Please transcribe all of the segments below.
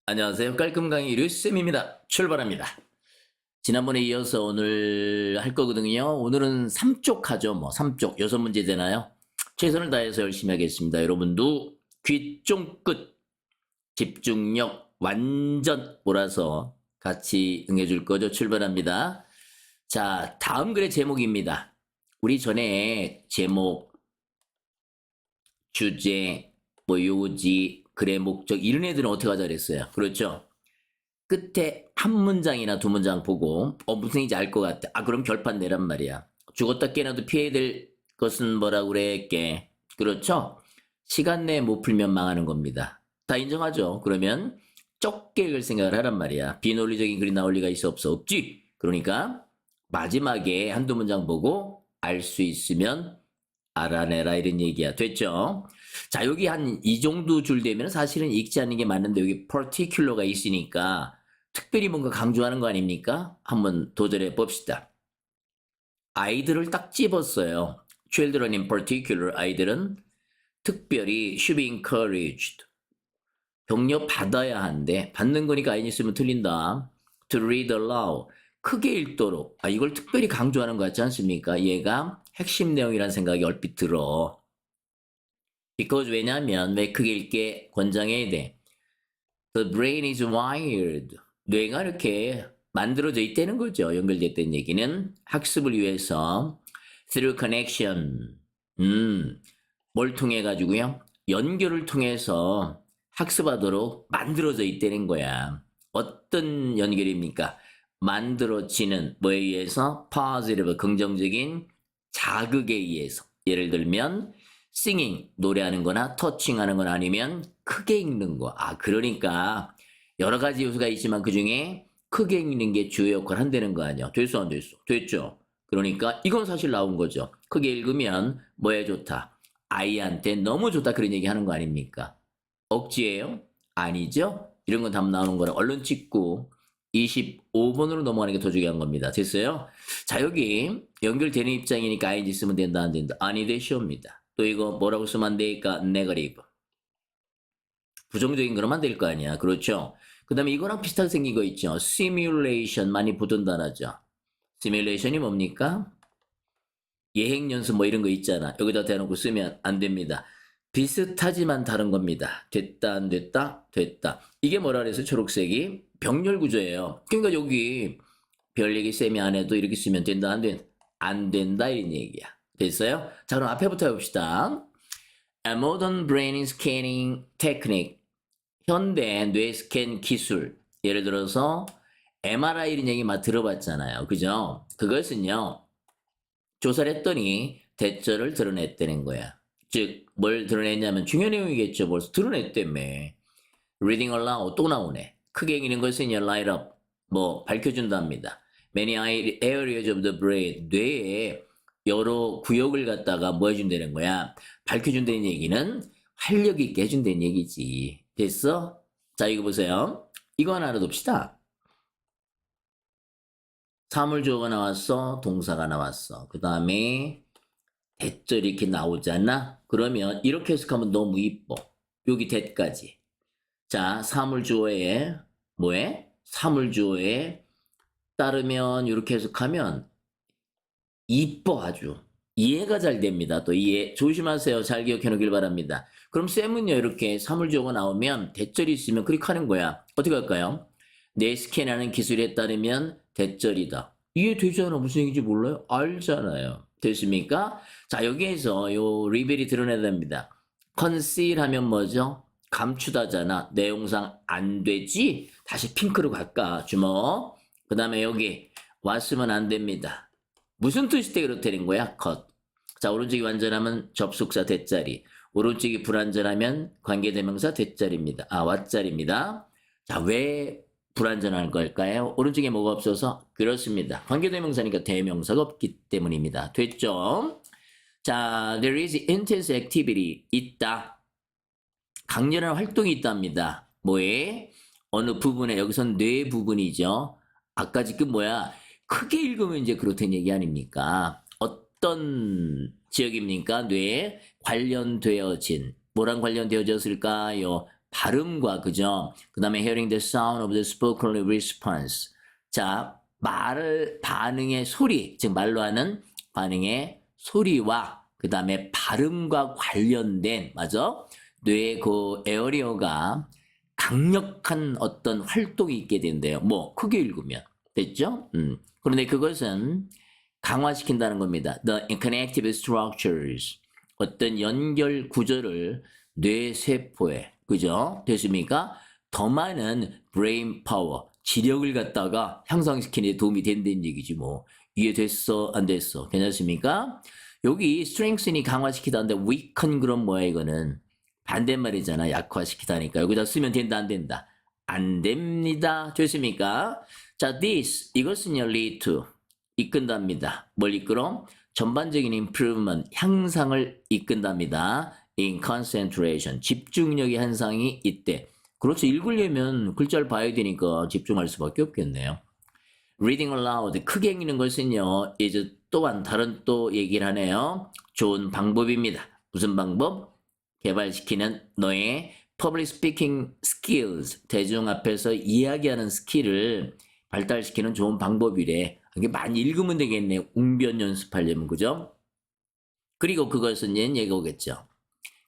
안녕하세요. 깔끔 강의 류쌤입니다. 출발합니다. 지난번에 이어서 오늘 할 거거든요. 오늘은 3쪽 하죠. 3쪽. 6문제 되나요? 최선을 다해서 열심히 하겠습니다. 여러분도 귀 쫑긋 집중력 완전 몰아서 같이 응해줄 거죠. 출발합니다. 자, 다음 글의 제목입니다. 우리 전에 제목, 주제, 요지, 글의 목적 이런 애들은 어떻게 하자 그랬어요. 그렇죠? 끝에 한 문장이나 두 문장 보고 무슨 얘기인지 알 것 같아. 그럼 결판 내란 말이야. 죽었다 깨어나도 피해야 될 것은 뭐라고 그랬게. 그렇죠? 시간 내에 못 풀면 망하는 겁니다. 다 인정하죠? 그러면 적게 읽을 생각을 하란 말이야. 비논리적인 글이 나올 리가 있어 없어? 없지. 그러니까 마지막에 한두 문장 보고 알 수 있으면 알아내라 이런 얘기야. 됐죠? 자, 여기 한 이 정도 줄 되면 사실은 읽지 않는 게 맞는데 여기 particular가 있으니까 특별히 뭔가 강조하는 거 아닙니까? 한번 도전해 봅시다. 아이들을 딱 집었어요. Children in particular, 아이들은 특별히 should be encouraged. 격려 받아야 한대. 받는 거니까 아이 있으면 틀린다. To read aloud. 크게 읽도록. 이걸 특별히 강조하는 거 같지 않습니까? 얘가 핵심 내용이라는 생각이 얼핏 들어. because 왜냐하면 왜 크게 읽게 권장해야 돼. The brain is wired. 뇌가 이렇게 만들어져 있다는 거죠. 연결됐다는 얘기는 학습을 위해서 through connection. 뭘 통해 가지고요? 연결을 통해서 학습하도록 만들어져 있다는 거야. 어떤 연결입니까? 만들어지는 뭐에 의해서? positive, 긍정적인 자극에 의해서. 예를 들면 singing, 노래하는 거나 touching 하는 건 아니면 크게 읽는 거. 그러니까 여러 가지 요소가 있지만 그중에 크게 읽는 게 주요 역할을 한다는 거 아니야. 됐어 안 됐어? 됐죠? 그러니까 이건 사실 나온 거죠. 크게 읽으면 뭐에 좋다? 아이한테 너무 좋다 그런 얘기 하는 거 아닙니까? 억지예요? 아니죠? 이런 건 답 나오는 거라 얼른 찍고 25번으로 넘어가는 게 더 중요한 겁니다. 됐어요? 자, 여기 연결되는 입장이니까 ing 쓰면 된다 안 된다? 아니 되시옵니다. 또 이거 뭐라고 쓰면 안 되니까 네거티브. 부정적인 그러면 안 될 거 아니야. 그렇죠? 그 다음에 이거랑 비슷하게 생긴 거 있죠. simulation 많이 보던 단어죠. simulation이 뭡니까? 예행 연습 뭐 이런 거 있잖아. 여기다 대놓고 쓰면 안 됩니다. 비슷하지만 다른 겁니다. 됐다 안 됐다? 됐다. 이게 뭐라 그래서 초록색이 병렬 구조예요. 그러니까 여기 별 얘기 쌤이 안 해도 이렇게 쓰면 된다 안 된다? 안 된다 이런 얘기야. 됐어요? 자, 그럼 앞에부터 해봅시다. A modern brain scanning technique. 현대 뇌 스캔 기술. 예를 들어서 MRI 이런 얘기 막 들어봤잖아요. 그죠? 그것은요. 조사를 했더니 대처를 드러냈다는 거야. 즉, 뭘 드러냈냐면 중요한 내용이겠죠. 벌써 드러냈다며. Reading aloud 또 나오네. 크게 읽는 것은 light up. 밝혀준답니다. Many areas of the brain. 뇌에 여러 구역을 갖다가 뭐 해준다는 거야? 밝혀준다는 얘기는 활력 있게 해준다는 얘기지. 됐어? 자, 이거 보세요. 이거 하나 알아둡시다. 사물주어가 나왔어. 동사가 나왔어. 그 다음에 대절 이렇게 나오잖아. 그러면 이렇게 해석하면 너무 이뻐. 여기 대까지. 자, 사물주어에 뭐해? 사물주어에 따르면 이렇게 해석하면 이뻐 아주. 이해가 잘 됩니다. 또 이해 조심하세요. 잘 기억해 놓길 바랍니다. 그럼 쌤은요 이렇게 사물주어가 나오면 대절이 있으면 클릭하는 거야. 어떻게 할까요? 내 스캔하는 기술에 따르면 대절이다. 이해되잖아. 무슨 얘기인지 몰라요? 알잖아요. 됐습니까? 자, 여기에서 요 리벨이 드러내야 됩니다. conceal 하면 뭐죠? 감추다잖아. 내용상 안 되지? 다시 핑크로 갈까? 주먹. 그 다음에 여기 왔으면 안 됩니다. 무슨 뜻이 때 그렇다는 거야? 컷. 자, 오른쪽이 완전하면 접속사 대자리. 오른쪽이 불완전하면 관계대명사 대자리입니다. 왓자리입니다. 자, 왜 불완전한 걸까요? 오른쪽에 뭐가 없어서? 그렇습니다. 관계대명사니까 대명사가 없기 때문입니다. 됐죠? 자, there is intense activity. 있다. 강렬한 활동이 있답니다. 뭐에? 어느 부분에, 여기선 뇌 부분이죠. 아까 지금 크게 읽으면 이제 그렇다는 얘기 아닙니까? 어떤 지역입니까? 뇌에 관련되어진. 뭐랑 관련되어졌을까요? 발음과 그죠? 그 다음에 hearing the sound of the spoken response. 자, 반응의 소리, 즉 말로 하는 반응의 소리와 그 다음에 발음과 관련된, 맞아? 뇌의 그 에어리어가 강력한 어떤 활동이 있게 된대요. 뭐, 크게 읽으면. 됐죠? 그런데 그것은 강화시킨다는 겁니다. The connective structures. 어떤 연결 구조를 뇌세포에, 그죠? 됐습니까? 더 많은 brain power, 지력을 갖다가 향상시키는 데 도움이 된다는 얘기지 뭐. 이해됐어? 안 됐어? 괜찮습니까? 여기 strengthen이 강화시키다는데 weaken 그런 뭐야 이거는 반대말이잖아. 약화시키다니까. 여기다 쓰면 된다 안 된다? 안 됩니다. 됐습니까? 자, this 이것은요 lead to 이끈답니다. 뭘 이끌어? 전반적인 improvement 향상을 이끈답니다. in concentration 집중력의 향상이 있대. 그렇죠. 읽으려면 글자를 봐야 되니까 집중할 수밖에 없겠네요. reading aloud 크게 읽는 것은요 이제 또한 다른 또 얘기를 하네요. 좋은 방법입니다. 무슨 방법? 개발시키는 너의 public speaking skills 대중 앞에서 이야기하는 스킬을 발달시키는 좋은 방법이래. 이게 많이 읽으면 되겠네. 웅변 연습하려면 그죠? 그리고 그것은 얘기가 오겠죠.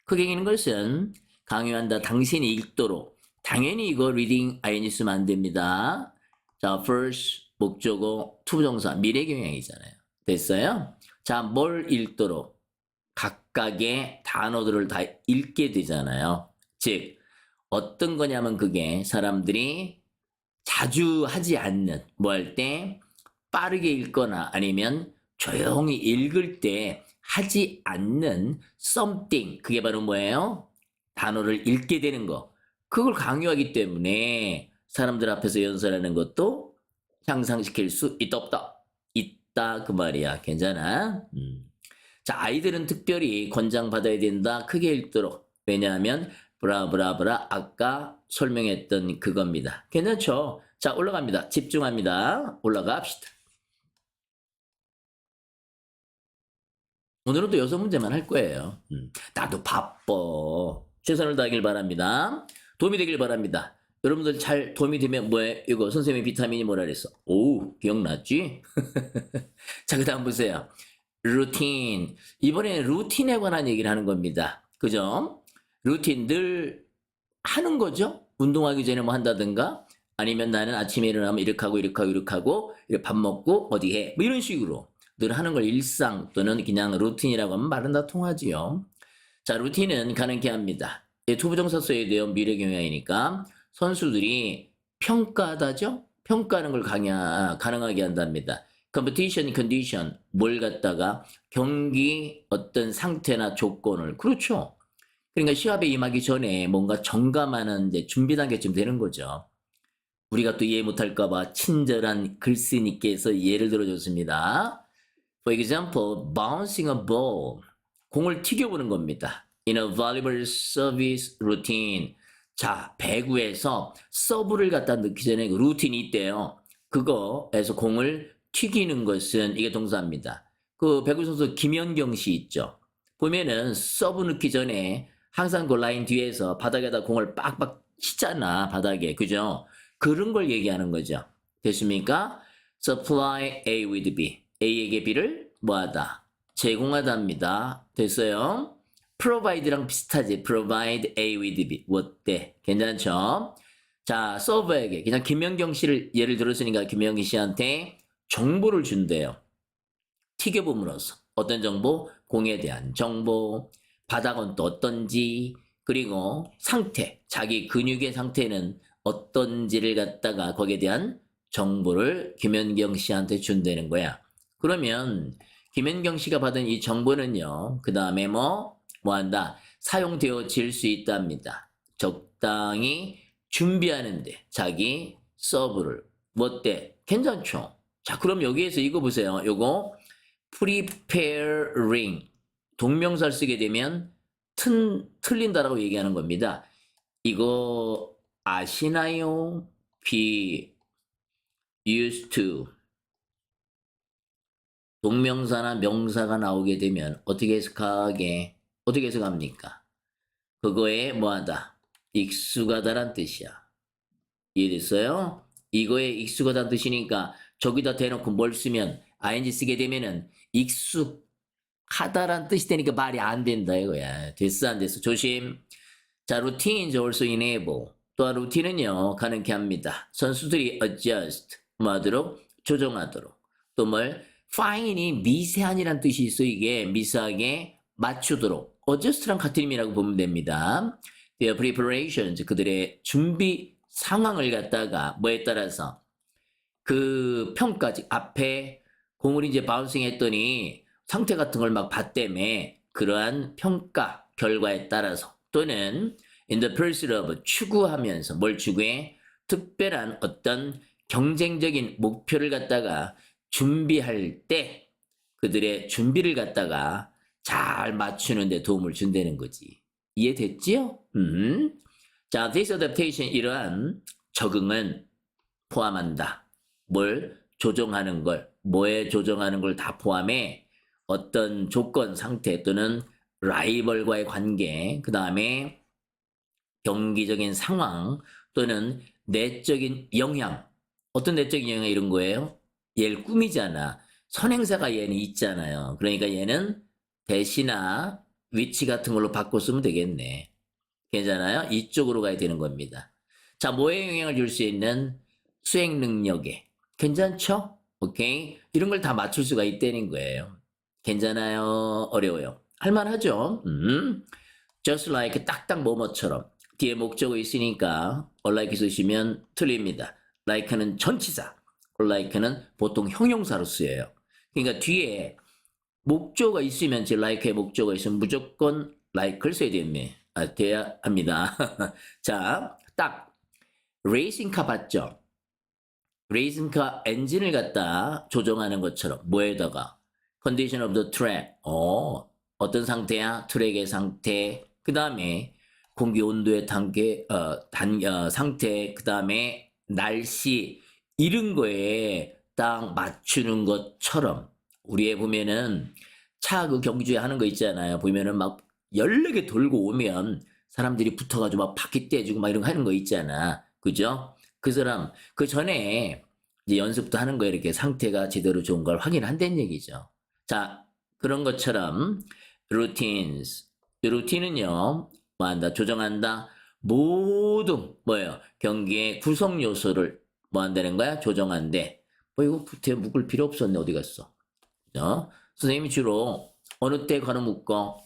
크게 읽는 것은 강요한다. 당신이 읽도록. 당연히 이거 reading ing 쓰면 안 됩니다. 자, first 목적어 투부정사 미래경향이잖아요. 됐어요? 자, 뭘 읽도록 각각의 단어들을 다 읽게 되잖아요. 즉 어떤 거냐면 그게 사람들이 자주 하지 않는 뭐 할 때 빠르게 읽거나 아니면 조용히 읽을 때 하지 않는 something 그게 바로 뭐예요? 단어를 읽게 되는 거. 그걸 강요하기 때문에 사람들 앞에서 연설하는 것도 향상시킬 수 있다 없다? 있다 그 말이야. 괜찮아? 자, 아이들은 특별히 권장받아야 된다. 크게 읽도록. 왜냐하면 브라브라브라 아까 설명했던 그겁니다. 괜찮죠? 자, 올라갑니다. 집중합니다. 올라갑시다. 오늘은 또 6문제만 할 거예요. 나도 바빠. 최선을 다하길 바랍니다. 도움이 되길 바랍니다. 여러분들 잘 도움이 되면 뭐예요? 이거 선생님의 비타민이 뭐라 그랬어? 오, 기억났지? 자, 그 다음 보세요. 루틴. 이번에 루틴에 관한 얘기를 하는 겁니다. 그죠? 루틴 늘 하는 거죠? 운동하기 전에 뭐 한다든가 아니면 나는 아침에 일어나면 이렇게 하고 이렇게 하고 이렇게 하고 이렇게 밥 먹고 어디 해. 뭐 이런 식으로 늘 하는 걸 일상 또는 그냥 루틴이라고 하면 말은 다 통하지요. 자, 루틴은 가능케 합니다. 투부정사 써야 돼요. 미래경향이니까. 선수들이 평가하다죠? 평가하는 걸 가능하게 한답니다. competition condition 뭘 갖다가 경기 어떤 상태나 조건을 그렇죠. 그러니까 시합에 임하기 전에 뭔가 점검하는 이제 준비 단계쯤 되는 거죠. 우리가 또 이해 못할까봐 친절한 글쓰니께서 예를 들어줬습니다. For example, bouncing a ball. 공을 튀겨보는 겁니다. In a volleyball service routine. 자, 배구에서 서브를 갖다 넣기 전에 그 루틴이 있대요. 그거에서 공을 튀기는 것은 이게 동사입니다. 그 배구 선수 김연경 씨 있죠. 보면은 서브 넣기 전에 항상 그 라인 뒤에서 바닥에다 공을 빡빡 치잖아, 바닥에. 그죠? 그런 걸 얘기하는 거죠. 됐습니까? Supply A with B. A에게 B를 뭐하다? 제공하다입니다. 됐어요? provide랑 비슷하지. provide A with B. 어때? 괜찮죠? 자, 서버에게 그냥 김연경 씨를 예를 들었으니까 김연경 씨한테 정보를 준대요. 튀겨봄으로써 어떤 정보? 공에 대한 정보, 바닥은 또 어떤지, 그리고 상태, 자기 근육의 상태는 어떤지를 갖다가 거기에 대한 정보를 김연경 씨한테 준다는 거야. 그러면 김연경 씨가 받은 이 정보는요. 그 다음에 뭐 한다? 사용되어질 수 있답니다. 적당히 준비하는데 자기 서브를. 뭐 어때? 괜찮죠? 자, 그럼 여기에서 이거 보세요. 요거 preparing 동명사를 쓰게 되면 틀린다라고 얘기하는 겁니다. 이거 아시나요? be used to 동명사나 명사가 나오게 되면 어떻게 해석합니까? 그거에 뭐하다? 익숙하다란 뜻이야. 이해됐어요? 이거에 익숙하다는 뜻이니까 저기다 대놓고 뭘 쓰면 ing 쓰게 되면은 익숙하다란 뜻이 되니까 말이 안 된다 이거야. 됐어 안 됐어? 조심. 자, routines also enable. 또한 루틴은요 가능케 합니다. 선수들이 adjust 뭐 하도록 조정하도록. 또 뭘 fine이 미세한이란 뜻이 있어. 이게 미세하게 맞추도록. adjust랑 같은 의미라고 보면 됩니다. their preparations 그들의 준비 상황을 갖다가 뭐에 따라서 그 평가지 앞에 공을 이제 바운싱 했더니 상태 같은 걸 막 봤다며 그러한 평가 결과에 따라서 또는 in the pursuit of 추구하면서 뭘 추구해? 특별한 어떤 경쟁적인 목표를 갖다가 준비할 때 그들의 준비를 갖다가 잘 맞추는 데 도움을 준다는 거지. 이해됐지요? 자, this adaptation 이러한 적응은 포함한다. 뭘 조정하는 걸, 뭐에 조정하는 걸 다 포함해 어떤 조건, 상태 또는 라이벌과의 관계, 그 다음에 경기적인 상황 또는 내적인 영향. 어떤 내적인 영향 이런 거예요? 얘를 꾸미잖아. 선행사가 얘는 있잖아요. 그러니까 얘는 대시나 위치 같은 걸로 바꿔 쓰면 되겠네. 괜찮아요? 이쪽으로 가야 되는 겁니다. 자, 뭐에 영향을 줄 수 있는 수행 능력에. 괜찮죠? 오케이? 이런 걸 다 맞출 수가 있다는 거예요. 괜찮아요? 어려워요? 할만하죠? just like 딱딱 뭐뭐처럼 뒤에 목적어 있으니까 unlike 쓰시면 틀립니다. like는 전치사, unlike는 보통 형용사로 쓰여요. 그러니까 뒤에 목적어가 있으면 제 like의 목적어가 있으면 무조건 like를 써야 됩니다. 돼야 합니다. 자, 딱 레이싱카 봤죠? 레이싱카 엔진을 갖다 조정하는 것처럼 뭐에다가 condition of the track 어떤 상태야? 트랙의 상태 그 다음에 공기 온도의 상태 그 다음에 날씨 이런 거에 딱 맞추는 것처럼 우리에 보면은 차 그 경주에 하는 거 있잖아요. 보면은 막 14개 돌고 오면 사람들이 붙어가지고 막 바퀴 떼주고 막 이런 거 하는 거 있잖아. 그죠? 그 사람, 그 전에 이제 연습도 하는 거예요. 이렇게 상태가 제대로 좋은 걸 확인한다는 얘기죠. 자, 그런 것처럼 routines. 루틴은요, 뭐 한다? 조정한다? 모든, 뭐예요? 경기의 구성 요소를 뭐 한다는 거야? 조정한대. 뭐 이거 뒤에 묶을 필요 없었네. 어디 갔어? 선생님이 주로 어느 때 걸어 묶어?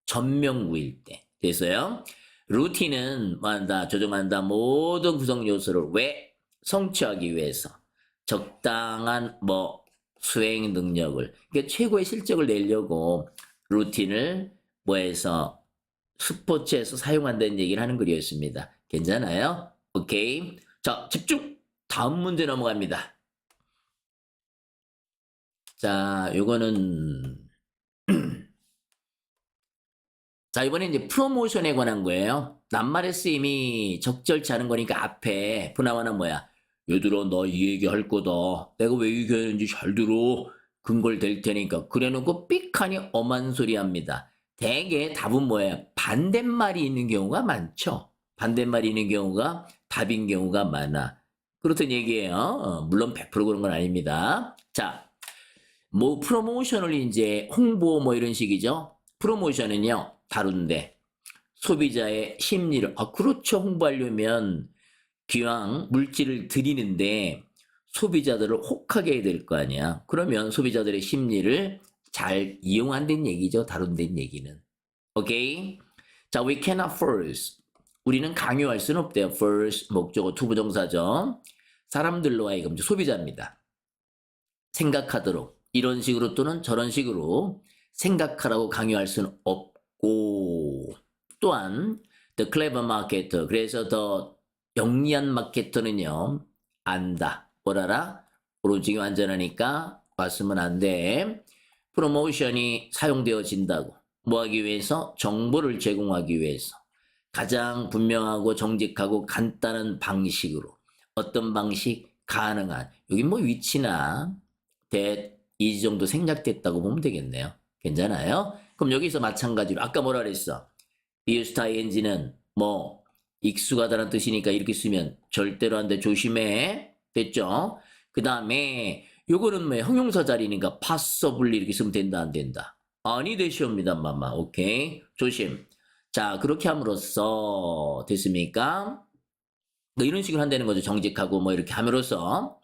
전명구일 때. 됐어요? 루틴은 뭐 한다? 조정한다. 모든 구성 요소를 왜? 성취하기 위해서. 적당한 뭐 수행 능력을. 그러니까 최고의 실적을 내려고 루틴을 뭐해서 스포츠에서 사용한다는 얘기를 하는 글이었습니다. 괜찮아요? 오케이. 자, 집중! 다음 문제 넘어갑니다. 자, 요거는 자, 이번에 이제 프로모션에 관한 거예요. 낱말의 쓰임이 적절치 않은 거니까 앞에 프나마는 뭐야? 얘들아, 나 이 얘기 할 거다. 내가 왜 얘기하는지 잘 들어. 근거를 댈 테니까. 그래놓고 삑하니 엄한 소리 합니다. 대개 답은 뭐예요? 반대말이 있는 경우가 많죠. 반대말이 있는 경우가 답인 경우가 많아. 그렇단 얘기예요. 물론 100% 그런 건 아닙니다. 자, 뭐 프로모션을 이제 홍보 뭐 이런 식이죠. 프로모션은요 다룬데 소비자의 심리를 그렇죠. 홍보하려면 기왕 물질을 드리는데 소비자들을 혹하게 해야 될 거 아니야. 그러면 소비자들의 심리를 잘 이용한다는 얘기죠. 다룬다는 얘기는. 오케이. 자, we cannot force. 우리는 강요할 수는 없대요. force 목적어 투부정사죠. 사람들로 하여금 소비자입니다. 생각하도록 이런 식으로 또는 저런 식으로 생각하라고 강요할 수는 없고 또한 the clever marketer 그래서 더 영리한 마케터는요 안다 뭘 알아? 오로지 완전하니까 왔으면 안돼 프로모션이 사용되어진다고 뭐하기 위해서? 정보를 제공하기 위해서 가장 분명하고 정직하고 간단한 방식으로 어떤 방식? 가능한 여기 뭐 위치나 이 정도 생략됐다고 보면 되겠네요. 괜찮아요? 그럼 여기서 마찬가지로 아까 뭐라 그랬어? 비유스타 엔진은 뭐 익숙하다는 뜻이니까 이렇게 쓰면 절대로 안 돼. 조심해. 됐죠? 그 다음에 요거는 뭐 형용사 자리니까 possibly 이렇게 쓰면 된다 안 된다. 아니 되시옵니다 마마. 오케이. 조심. 자 그렇게 함으로써 됐습니까? 뭐 이런 식으로 한다는 거죠. 정직하고 뭐 이렇게 함으로써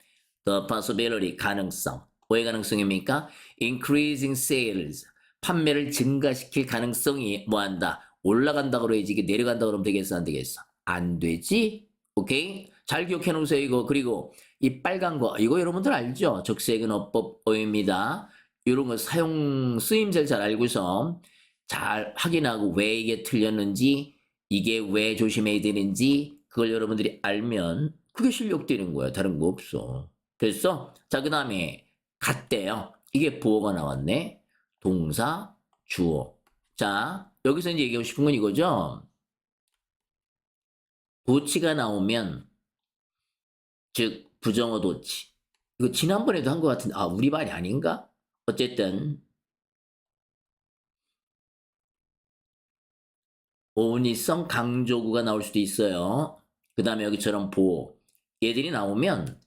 the possibility 가능성. 뭐의 가능성입니까? increasing sales. 판매를 증가시킬 가능성이 뭐한다? 올라간다 그래야지 이게 내려간다 그러면 되겠어 안 되겠어? 안 되지? 오케이? 잘 기억해 놓으세요 이거. 그리고 이 빨간 거 이거 여러분들 알죠? 적색은 어법어입니다. 이런 거 사용 쓰임새를 잘 알고서 잘 확인하고 왜 이게 틀렸는지 이게 왜 조심해야 되는지 그걸 여러분들이 알면 그게 실력되는 거야. 다른 거 없어. 됐어? 자, 그 다음에 같대요. 이게 보어가 나왔네. 동사, 주어. 자, 여기서 이제 얘기하고 싶은 건 이거죠. 도치가 나오면 즉 부정어 도치. 이거 지난번에도 한 것 같은데 아 우리 말이 아닌가? 어쨌든 오니성 강조구가 나올 수도 있어요. 그 다음에 여기처럼 보어. 얘들이 나오면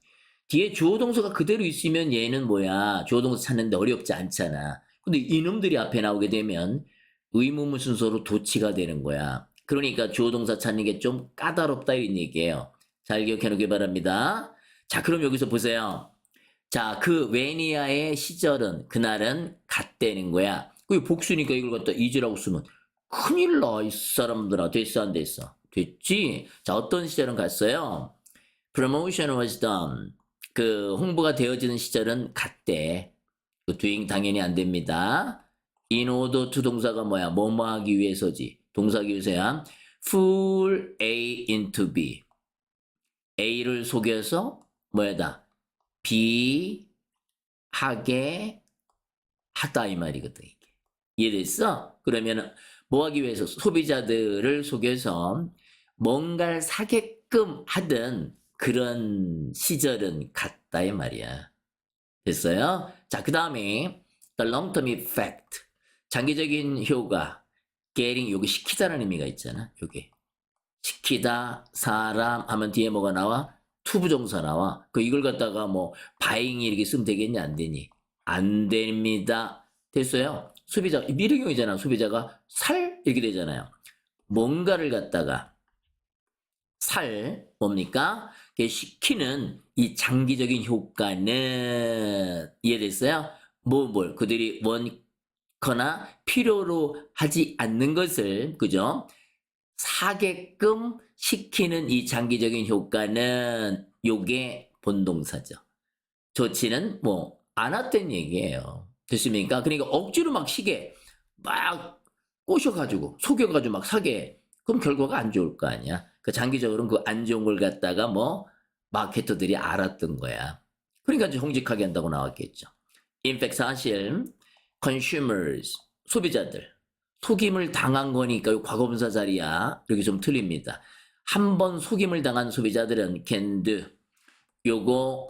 뒤에 주어 동사가 그대로 있으면 얘는 뭐야 주어 동사 찾는데 어렵지 않잖아. 근데 이놈들이 앞에 나오게 되면 의문문 순서로 도치가 되는 거야. 그러니까 주어 동사 찾는 게 좀 까다롭다 이런 얘기예요. 잘 기억해 놓기 바랍니다. 자 그럼 여기서 보세요. 자 그 왜니아의 시절은 그날은 갔다는 거야. 그 복수니까 이걸 갖다 이즈라고 쓰면 큰일 나 이 사람들아. 됐어 안 됐어? 됐지? 자 어떤 시절은 갔어요? Promotion was done. 그 홍보가 되어지는 시절은 갔대. 그 doing 당연히 안 됩니다. In order to 동사가 뭐야? 뭐뭐 하기 위해서지. 동사 기유세야. Fool A into B. A를 속여서 뭐야다? B 하게 하다 이 말이거든. 이게. 이해됐어? 그러면 뭐 하기 위해서 소비자들을 속여서 뭔가를 사게끔 하던 그런 시절은 갔다 이 말이야. 됐어요? 자, 그 다음에 the long-term effect. 장기적인 효과. getting 요게 시키다라는 의미가 있잖아. 요게. 시키다, 사람 하면 뒤에 뭐가 나와? 투부정사 나와. 그 이걸 갖다가 뭐 buying 이렇게 쓰면 되겠니? 안 되니? 안 됩니다. 됐어요? 소비자, 미래형이잖아. 소비자가 살 이렇게 되잖아요. 뭔가를 갖다가 살 뭡니까? 시키는 이 장기적인 효과는 이해됐어요? 뭘 그들이 원거나 필요로 하지 않는 것을 그죠? 사게끔 시키는 이 장기적인 효과는 요게 본동사죠. 좋지는 뭐 안 왔던 얘기예요. 됐습니까? 그러니까 억지로 막 시게 막 꼬셔가지고 속여가지고 막 사게 그럼 결과가 안 좋을 거 아니야. 그 장기적으로는 그 안 좋은 걸 갖다가 뭐 마케터들이 알았던 거야. 그러니까 이제 정직하게 한다고 나왔겠죠. In fact 사실 consumers 소비자들 속임을 당한 거니까 이 과거분사 자리야. 이렇게 좀 틀립니다. 한 번 속임을 당한 소비자들은 can do 요거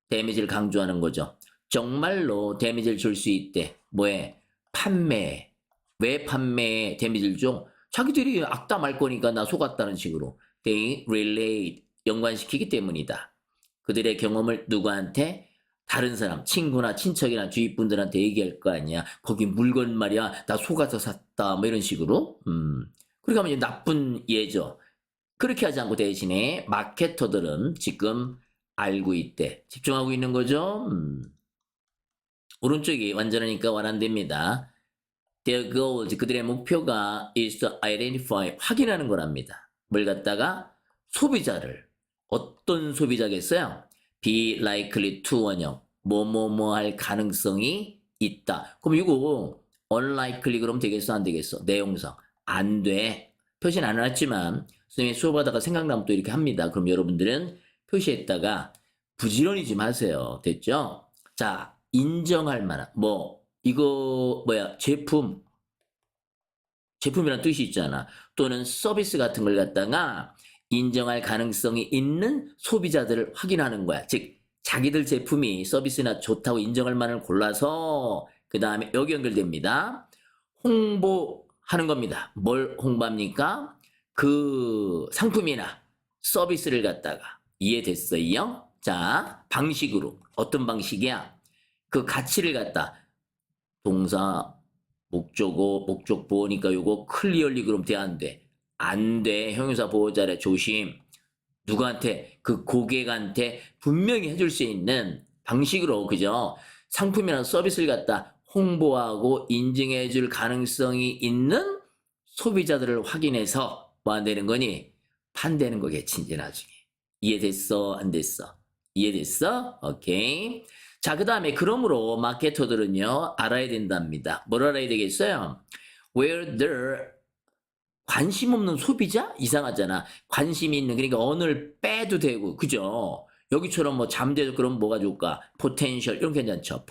데미지를 강조하는 거죠. 정말로 데미지를 줄 수 있대. 뭐에? 판매. 왜 판매에 데미지를 줘? 자기들이 악담할 거니까 나 속았다는 식으로. They relate. 연관시키기 때문이다. 그들의 경험을 누구한테? 다른 사람, 친구나 친척이나 주위 분들한테 얘기할 거 아니야. 거기 물건 말이야. 나 속아서 샀다. 뭐 이런 식으로. 그렇게 하면 이제 나쁜 예죠. 그렇게 하지 않고 대신에 마케터들은 지금 알고 있대. 집중하고 있는 거죠. 오른쪽이 완전하니까 완안됩니다. Their goals, 그들의 목표가 is to identify, 확인하는 거랍니다. 뭘 갖다가? 소비자를. 어떤 소비자겠어요? Be likely to 원형. 뭐뭐뭐 할 가능성이 있다. 그럼 이거 unlikely 그러면 되겠어? 안 되겠어? 내용상. 안 돼. 표시는 안 해놨지만 선생님이 수업하다가 생각나면 또 이렇게 합니다. 그럼 여러분들은 표시했다가 부지런히 좀 하세요. 됐죠? 자, 인정할 만한 뭐 이거 뭐야 제품이란 뜻이 있잖아. 또는 서비스 같은 걸 갖다가 인정할 가능성이 있는 소비자들을 확인하는 거야. 즉 자기들 제품이 서비스나 좋다고 인정할 만을 골라서 그 다음에 여기 연결됩니다. 홍보하는 겁니다. 뭘 홍보합니까? 그 상품이나 서비스를 갖다가 이해됐어요? 자, 방식으로 어떤 방식이야? 그 가치를 갖다 동사 목적어 목적 보호니까 요거 클리얼리 그럼 돼 안 돼? 안 돼. 형용사 보호 잘해. 조심. 누구한테 그 고객한테 분명히 해줄 수 있는 방식으로 그죠? 상품이나 서비스를 갖다 홍보하고 인증해 줄 가능성이 있는 소비자들을 확인해서 뭐 안 되는 거니? 판대는 거겠지 이제 나중에. 이해됐어? 안 됐어? 이해됐어? 오케이. 자, 그 다음에 그러므로 마케터들은요 알아야 된답니다. 뭘 알아야 되겠어요? Where there 관심 없는 소비자? 이상하잖아. 관심이 있는, 그러니까 언어를 빼도 되고, 그죠? 여기처럼 뭐 잠재적, 그럼 뭐가 좋을까? potential, 이런 게 괜찮죠?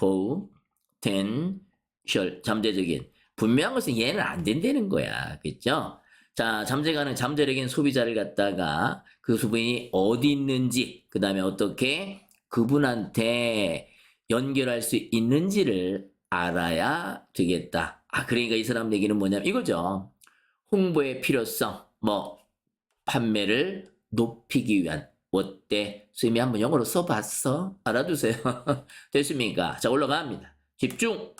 potential, 잠재적인. 분명한 것은 얘는 안 된다는 거야. 그죠? 자, 잠재적인 소비자를 갖다가 그 소비인이 어디 있는지, 그 다음에 어떻게 그분한테 연결할 수 있는지를 알아야 되겠다. 아, 그러니까 이 사람 얘기는 뭐냐면 이거죠. 홍보의 필요성, 뭐 판매를 높이기 위한 어때? 수임이 한번 영어로 써봤어? 알아두세요. 됐습니까? 자, 올라갑니다. 집중.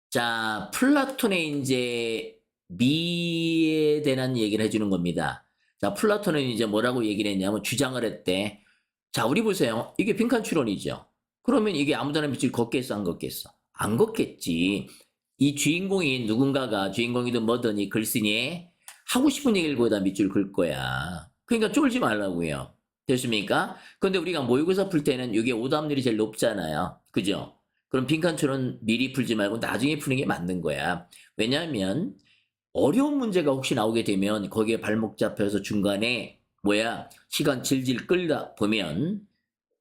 자, 플라톤의 이제 미에 대한 얘기를 해주는 겁니다. 자, 플라톤은 이제 뭐라고 얘기를 했냐면 주장을 했대. 자, 우리 보세요. 이게 빈칸 추론이죠. 그러면 이게 아무데나 밑줄 걷겠어, 안 걷겠어? 안 걷겠지. 이 주인공이 누군가가 주인공이든 뭐든 이 글쓴이에 하고 싶은 얘기를 거기다 밑줄 긁을 거야. 그러니까 쫄지 말라고요. 됐습니까? 근데 우리가 모의고사 풀 때는 이게 오답률이 제일 높잖아요. 그죠? 그럼 빈칸처럼 미리 풀지 말고 나중에 푸는 게 맞는 거야. 왜냐하면 어려운 문제가 혹시 나오게 되면 거기에 발목 잡혀서 중간에 시간 질질 끌다 보면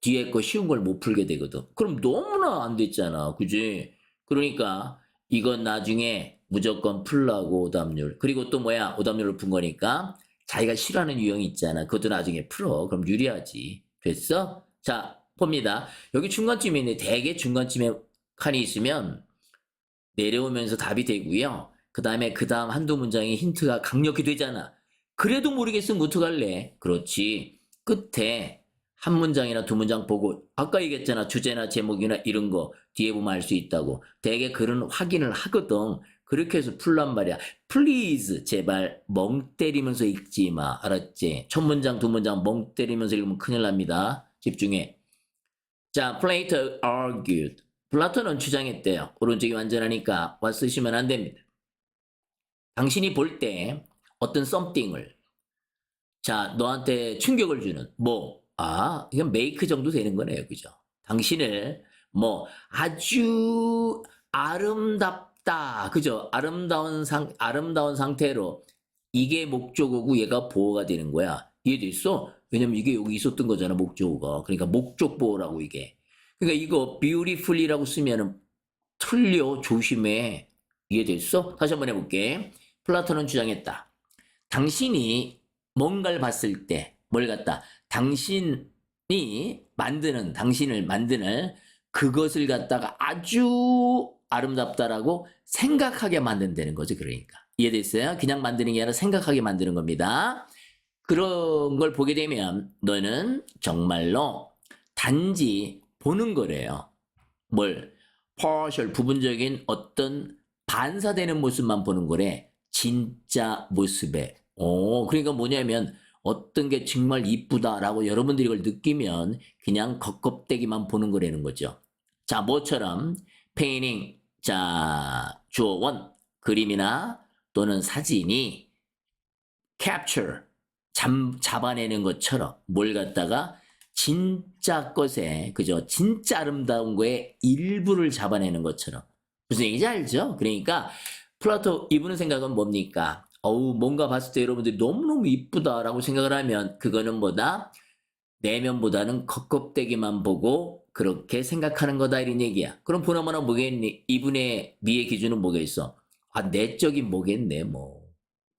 뒤에 거 쉬운 걸 못 풀게 되거든. 그럼 너무나 안 됐잖아. 그지? 그러니까 이건 나중에 무조건 풀라고 오답률. 그리고 또 오답률을 푼 거니까 자기가 싫어하는 유형이 있잖아. 그것도 나중에 풀어. 그럼 유리하지. 됐어? 자, 봅니다. 여기 중간쯤에 있는데 대개 중간쯤에 칸이 있으면 내려오면서 답이 되고요. 그 다음에 그 다음 한두 문장에 힌트가 강력히 되잖아. 그래도 모르겠으면 어떡할래? 그렇지. 끝에 한 문장이나 두 문장 보고 아까 얘기했잖아. 주제나 제목이나 이런 거 뒤에 보면 알 수 있다고. 대개 그런 확인을 하거든. 그렇게 해서 풀란 말이야. Please 제발 멍 때리면서 읽지 마. 알았지? 첫 문장 두 문장 멍 때리면서 읽으면 큰일 납니다. 집중해. 자, Plato argued. 플라톤은 주장했대요. 오른쪽이 완전하니까 와 쓰시면 안 됩니다. 당신이 볼 때 어떤 something을 자 너한테 충격을 주는 이건 make 정도 되는 거네요. 그죠? 당신을 아주 아름답다. 그죠? 아름다운 상태로 이게 목적어고 얘가 보호가 되는 거야. 이해됐어? 왜냐면 이게 여기 있었던 거잖아. 목적어가. 그러니까 목적 보호라고 이게. 그러니까 이거 beautifully라고 쓰면은 틀려. 조심해. 이해됐어? 다시 한번 해볼게. 플라톤은 주장했다. 당신이 뭔가를 봤을 때 뭘 갖다 당신을 만드는 그것을 갖다가 아주 아름답다라고 생각하게 만든다는 거죠. 그러니까 이해됐어요? 그냥 만드는 게 아니라 생각하게 만드는 겁니다. 그런 걸 보게 되면 너는 정말로 단지 보는 거래요. partial 부분적인 어떤 반사되는 모습만 보는 거래. 진짜 모습에. 그러니까 뭐냐면 어떤 게 정말 이쁘다라고 여러분들이 이걸 느끼면 그냥 겉껍데기만 보는 거라는 거죠. 자, 뭐처럼 페인팅, 자, 주어 원, 그림이나 또는 사진이 capture, 잡아내는 것처럼 뭘 갖다가 진짜 것에, 그죠? 진짜 아름다운 거에 일부를 잡아내는 것처럼. 무슨 얘기인지 알죠? 그러니까 플라토 이분의 생각은 뭡니까? 뭔가 봤을 때 여러분들이 너무너무 이쁘다라고 생각을 하면 그거는 내면보다는 겉껍데기만 보고 그렇게 생각하는 거다 이런 얘기야. 그럼 보나마나 뭐겠니? 이분의 미의 기준은 뭐겠어? 내적인 뭐겠네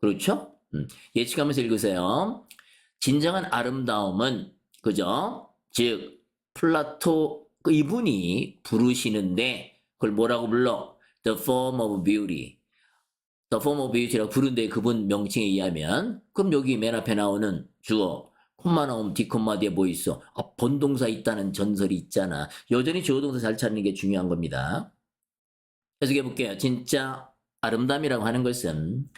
그렇죠? 예측하면서 읽으세요. 진정한 아름다움은 그죠? 즉 플라토 이분이 부르시는데 그걸 뭐라고 불러? The form of beauty. the form of beauty라고 부른데 그분 명칭에 의하면 그럼 여기 맨 앞에 나오는 주어 콤마 나오면 뒤 콤마 뒤에 뭐 있어? 아, 본동사 있다는 전설이 있잖아. 여전히 주어 동사 잘 찾는 게 중요한 겁니다. 해석해 볼게요. 진짜 아름다움이라고 하는 것은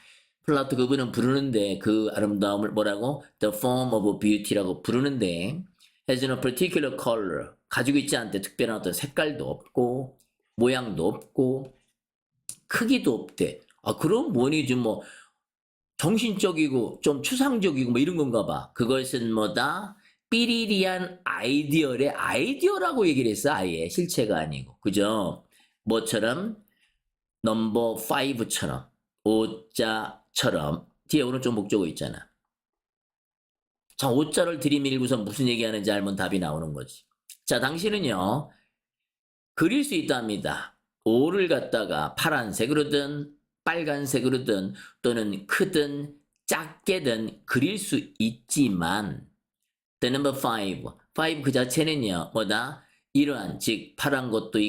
플라토 그분은 부르는데 그 아름다움을 뭐라고? The form of beauty라고 부르는데 has no particular color 가지고 있지 않대. 특별한 어떤 색깔도 없고 모양도 없고 크기도 없대. 아 그럼 뭐니 좀 뭐 정신적이고 좀 추상적이고 뭐 이런 건가 봐. 그것은 뭐다? 삐리리한 아이디어의 아이디어라고 얘기를 했어. 아예 실체가 아니고. 그죠? 뭐처럼 넘버 5처럼 오자처럼 뒤에 오른쪽 목적어 있잖아. 자, 오자를 들이밀고서 무슨 얘기하는지 알면 답이 나오는 거지. 자, 당신은요. 그릴 수 있답니다. 오를 갖다가 파란색으로든 빨간색으로든 또는 크든 작게든 그릴 수 있지만 the number 5, 5 그 자체는요. 뭐다? 이러한 즉 파란 것도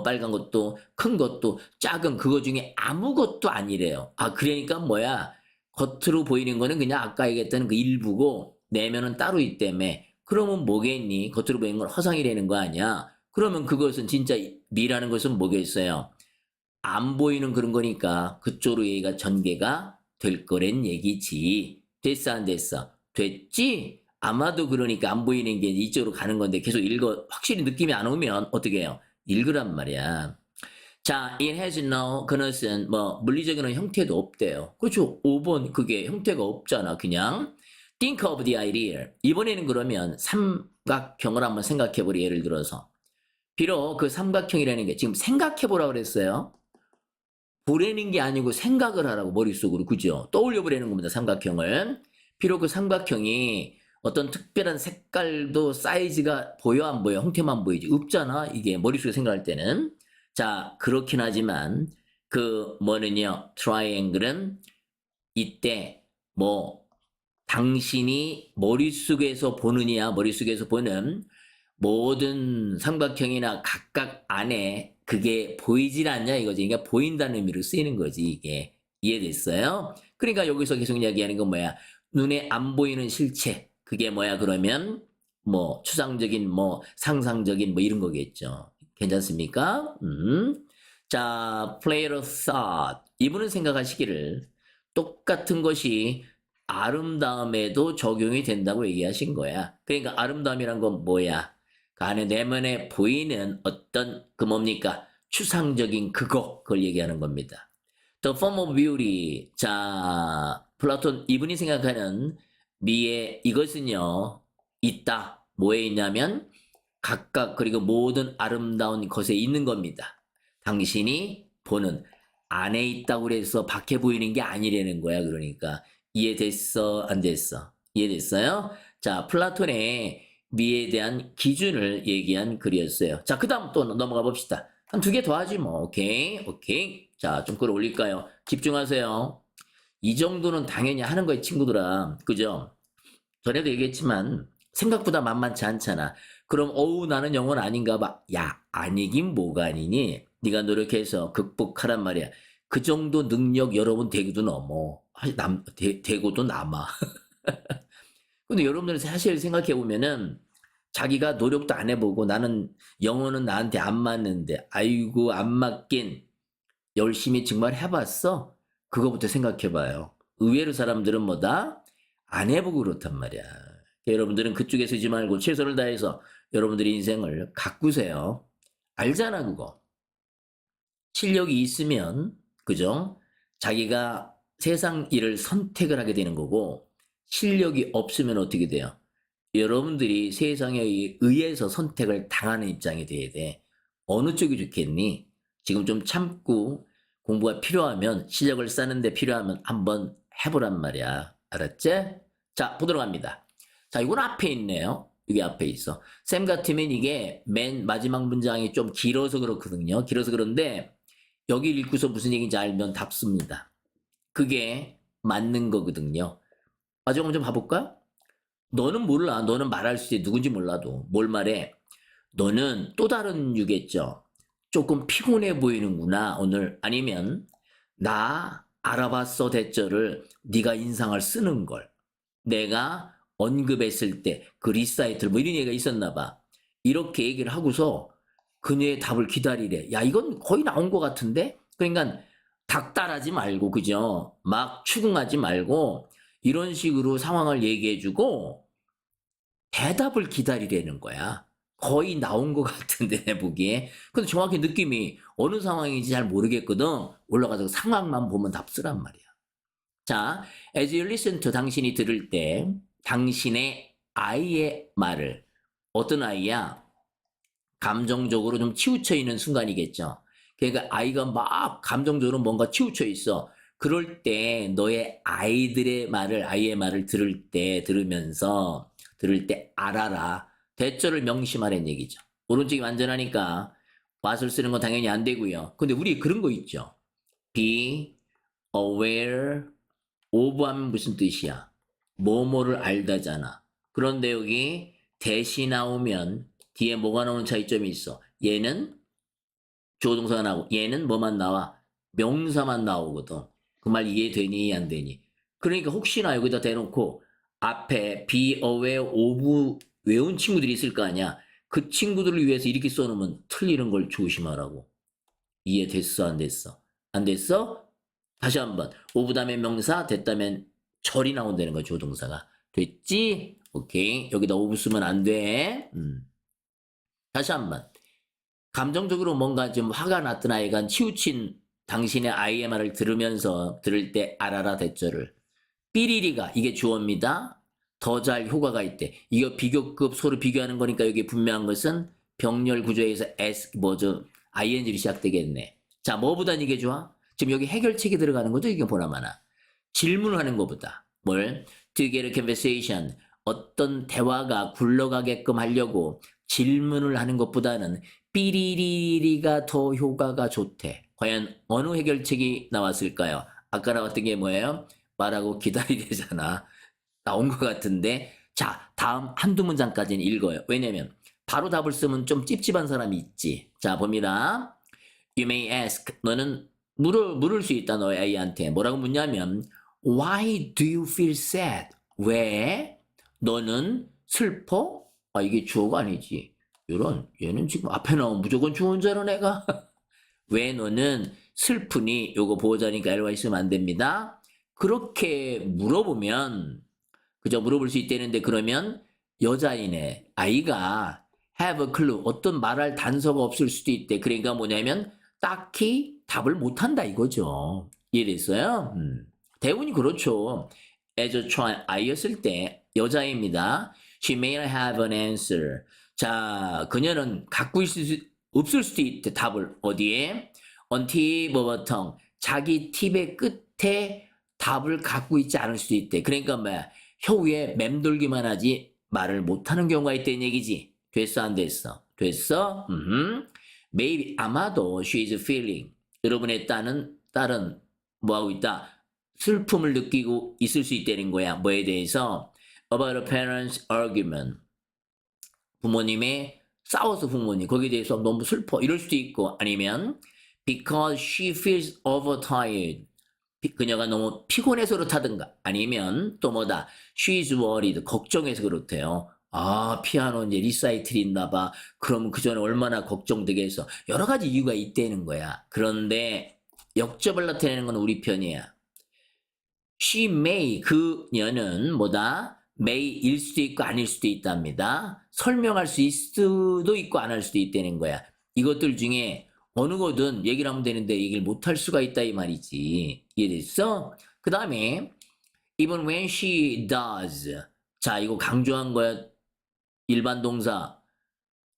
빨간 것도 큰 것도 작은 그거 중에 아무것도 아니래요. 아 그러니까 뭐야? 겉으로 보이는 거는 그냥 아까 얘기했던 그 일부고 내면은 따로 있다며. 그러면 뭐겠니? 겉으로 보이는 건 허상이라는 거 아니야? 그러면 그것은 진짜 미라는 것은 뭐겠어요? 안 보이는 그런 거니까 그쪽으로 얘기가 전개가 될 거란 얘기지. 됐어 안 됐어? 됐지? 아마도 그러니까 안 보이는 게 이쪽으로 가는 건데 계속 읽어 확실히 느낌이 안 오면 어떻게 해요? 읽으란 말이야. 자, it has no 그것은 뭐 물리적인 형태도 없대요. 그렇죠? 5번 그게 형태가 없잖아. 그냥 think of the idea. 이번에는 그러면 삼각형을 한번 생각해보래. 예를 들어서 비록 그 삼각형이라는 게 지금 생각해보라고 그랬어요. 보라는 게 아니고 생각을 하라고 머릿속으로. 그죠? 떠올려보라는 겁니다. 삼각형을. 비록 그 삼각형이 어떤 특별한 색깔도 사이즈가 보여 안 보여? 형태만 보이지. 없잖아. 이게 머릿속에 생각할 때는. 자, 그렇긴 하지만 그 뭐는요. 트라이앵글은 이때 뭐 당신이 머릿속에서 보느냐 머릿속에서 보는 모든 삼각형이나 각각 안에 그게 보이질 않냐 이거지. 그러니까 보인다는 의미로 쓰이는 거지 이게. 이해됐어요? 그러니까 여기서 계속 이야기하는 건 뭐야? 눈에 안 보이는 실체. 그게 뭐야 그러면 뭐 추상적인 뭐 상상적인 뭐 이런 거겠죠. 괜찮습니까? 자, player of thought. 이분은 생각하시기를 똑같은 것이 아름다움에도 적용이 된다고 얘기하신 거야. 그러니까 아름다움이란 건 뭐야? 그 안에 내면에 보이는 어떤 그 뭡니까? 추상적인 그걸 얘기하는 겁니다. The form of beauty. 자, 플라톤 이분이 생각하는 미의 이것은요. 있다. 뭐에 있냐면 각각 그리고 모든 아름다운 것에 있는 겁니다. 당신이 보는 안에 있다고 그래서 밖에 보이는 게 아니라는 거야. 그러니까 이해됐어? 안 됐어? 이해됐어요? 자, 플라톤의 미에 대한 기준을 얘기한 글이었어요. 자, 그 다음 또 넘어가 봅시다. 한 두 개 더 하지 뭐. 오케이. 오케이. 자, 좀 끌어올릴까요? 집중하세요. 이 정도는 당연히 하는 거예요, 친구들아. 그죠? 전에도 얘기했지만 생각보다 만만치 않잖아. 그럼 어우 나는 영어는 아닌가 봐. 야, 아니긴 뭐가 아니니? 네가 노력해서 극복하란 말이야. 그 정도 능력 여러분 되고도 넘어. 되고도 남아. 근데 여러분들은 사실 생각해 보면은 자기가 노력도 안 해보고 나는 영어는 나한테 안 맞는데 아이고 안 맞긴 열심히 정말 해봤어? 그거부터 생각해 봐요. 의외로 사람들은 뭐다? 안 해보고 그렇단 말이야. 여러분들은 그쪽에 서지 말고 최선을 다해서 여러분들의 인생을 가꾸세요. 알잖아 그거. 실력이 있으면 그죠? 자기가 세상 일을 선택을 하게 되는 거고 실력이 없으면 어떻게 돼요? 여러분들이 세상에 의해서 선택을 당하는 입장이 돼야 돼. 어느 쪽이 좋겠니? 지금 좀 참고 공부가 필요하면 실력을 쌓는데 필요하면 한번 해보란 말이야. 알았지? 자, 보도록 합니다. 자, 이건 앞에 있네요. 이게 앞에 있어. 쌤 같으면 이게 맨 마지막 문장이 좀 길어서 그렇거든요. 길어서 그런데 여기 읽고서 무슨 얘기인지 알면 답습니다. 그게 맞는 거거든요. 마지막 문장 봐볼까? 너는 몰라. 너는 말할 수 있지. 누군지 몰라도. 뭘 말해? 너는 또 다른 유겠죠. 조금 피곤해 보이는구나. 오늘. 아니면 나 알아봤어 대절을 네가 인상을 쓰는 걸. 내가 언급했을 때 그 리사이틀 뭐 이런 얘기가 있었나 봐. 이렇게 얘기를 하고서 그녀의 답을 기다리래. 야, 이건 거의 나온 것 같은데? 그러니까 닥달하지 말고, 그죠? 막 추궁하지 말고 이런 식으로 상황을 얘기해주고 대답을 기다리라는 거야. 거의 나온 것 같은데, 내 보기에. 근데 정확히 느낌이 어느 상황인지 잘 모르겠거든. 올라가서 상황만 보면 답 쓰란 말이야. 자, as you listen to 당신이 들을 때 당신의 아이의 말을 어떤 아이야? 감정적으로 좀 치우쳐 있는 순간이겠죠. 그러니까 아이가 막 감정적으로 뭔가 치우쳐 있어. 그럴 때 너의 아이의 말을 들을 때 알아라. 대절을 명심하라는 얘기죠. 오른쪽이 완전하니까 왓을 쓰는 건 당연히 안 되고요. 근데 우리 그런 거 있죠. be aware of 하면 무슨 뜻이야? 뭐뭐를 알다잖아. 그런데 여기 대시 나오면 뒤에 뭐가 나오는 차이점이 있어. 얘는 조동사가 나오고 얘는 뭐만 나와? 명사만 나오거든. 그 말 이해되니 안 되니? 그러니까 혹시나 여기다 대놓고 앞에 be aware of 외운 친구들이 있을 거 아니야. 그 친구들을 위해서 이렇게 써놓으면 틀리는 걸 조심하라고. 이해됐어 안 됐어? 안 됐어? 다시 한번 of 다음에 명사 됐다면 절이 나온다는 거야 조동사가. 됐지? 오케이. 여기다 of 쓰면 안 돼. 다시 한번 감정적으로 뭔가 좀 화가 났던 아이가 치우친 당신의 아이의 말을 들을 때 알아라 대절을. 삐리리가 이게 주어입니다. 더 잘 효과가 있대. 이거 비교급 서로 비교하는 거니까 여기 분명한 것은 병렬 구조에서 ing로 시작되겠네. 자, 뭐보단 이게 좋아? 지금 여기 해결책이 들어가는 거죠? 이게 보나마나. 질문을 하는 것보다. 뭘? To get a conversation. 어떤 대화가 굴러가게끔 하려고 질문을 하는 것보다는 삐리리리가 더 효과가 좋대. 과연 어느 해결책이 나왔을까요? 아까 나왔던 게 뭐예요? 말하고 기다리되잖아. 나온 것 같은데. 자, 다음 한두 문장까지는 읽어요. 왜냐면 바로 답을 쓰면 좀 찝찝한 사람이 있지. 자, 봅니다. You may ask. 너는 물을 수 있다. 너의 아이한테. 뭐라고 묻냐면 Why do you feel sad? 왜 너는 슬퍼? 아, 이게 주어가 아니지. 얘는 지금 앞에 나오면 무조건 주어잖아, 애가. 왜 너는 슬프니? 요거 보호자니까 L와 있으면 안 됩니다. 그렇게 물어보면, 그저 물어볼 수 있다는데 그러면 여자인의 아이가 have a clue. 어떤 말할 단서가 없을 수도 있대. 그러니까 뭐냐면 딱히 답을 못한다 이거죠. 이해됐어요? 대운이 그렇죠. as a child, 아이였을 때 여자입니다. She may not have an answer. 자, 그녀는 없을 수도 있대. 답을 어디에? On tip of a tongue. 자기 팁의 끝에 답을 갖고 있지 않을 수도 있대. 그러니까 뭐야? 혀 위에 맴돌기만 하지 말을 못하는 경우가 있다는 얘기지. 됐어 안 됐어? 됐어? Maybe 아마도 she is feeling. 여러분의 딸은 뭐하고 있다? 슬픔을 느끼고 있을 수 있다는 거야. 뭐에 대해서? About a parent's argument. 부모님의 싸워서 부모님 거기에 대해서 너무 슬퍼 이럴 수도 있고 아니면 because she feels overtired. 그녀가 너무 피곤해서 그렇다든가 아니면 또 뭐다 she's worried 걱정해서 그렇대요. 아 피아노 이제 리사이틀이 있나봐. 그럼 그 전에 얼마나 걱정되겠어. 여러 가지 이유가 있다는 거야. 그런데 역접을 나타내는 건 우리 편이야. She may 그녀는 뭐다 may일 수도 있고 아닐 수도 있답니다. 설명할 수도 있고 안 할 수도 있다는 거야. 이것들 중에 어느 거든 얘기를 하면 되는데 얘기를 못 할 수가 있다 이 말이지. 이해됐어? 그 다음에 even when she does. 자 이거 강조한 거야. 일반 동사